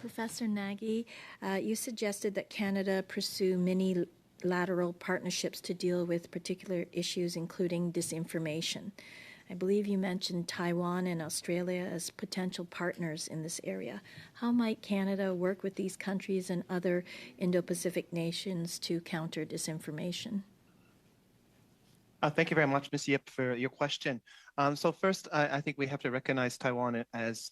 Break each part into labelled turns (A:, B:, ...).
A: Professor Nagy, you suggested that Canada pursue many-lateral partnerships to deal with particular issues, including disinformation. I believe you mentioned Taiwan and Australia as potential partners in this area. How might Canada work with these countries and other Indo-Pacific nations to counter disinformation?
B: Thank you very much, Ms. Yip, for your question. So first, I think we have to recognize Taiwan as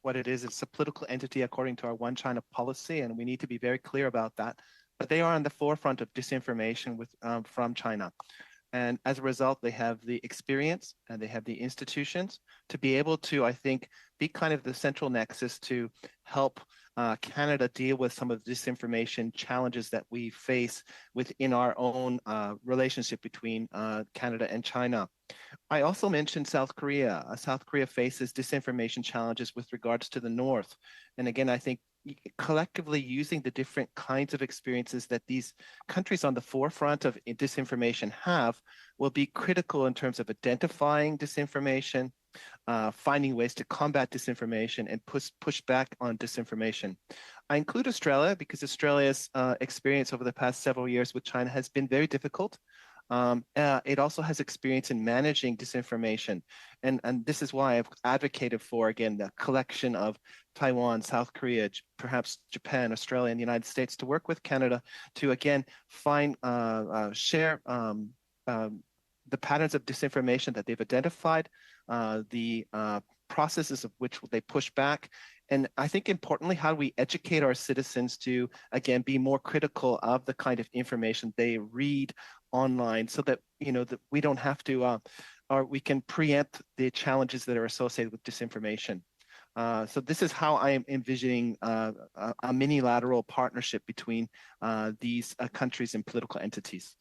B: what it is. It's a political entity according to our One China policy, and we need to be very clear about that. But they are on the forefront of disinformation from China. And as a result, they have the experience and they have the institutions to be able to, I think, be kind of the central nexus to help Canada deal with some of the disinformation challenges that we face within our own relationship between Canada and China. I also mentioned South Korea. South Korea faces disinformation challenges with regards to the North. And again, I think collectively using the different kinds of experiences that these countries on the forefront of disinformation have will be critical in terms of identifying disinformation, finding ways to combat disinformation and push back on disinformation. I include Australia because Australia's experience over the past several years with China has been very difficult. It also has experience in managing disinformation. And this is why I've advocated for, again, the collection of Taiwan, South Korea, perhaps Japan, Australia, and the United States to work with Canada to, again, share the patterns of disinformation that they've identified, the processes of which they push back. And I think importantly, how do we educate our citizens to, again, be more critical of the kind of information they read online so that, that we don't have to, or we can preempt the challenges that are associated with disinformation. So this is how I am envisioning a mini-lateral partnership between these countries and political entities.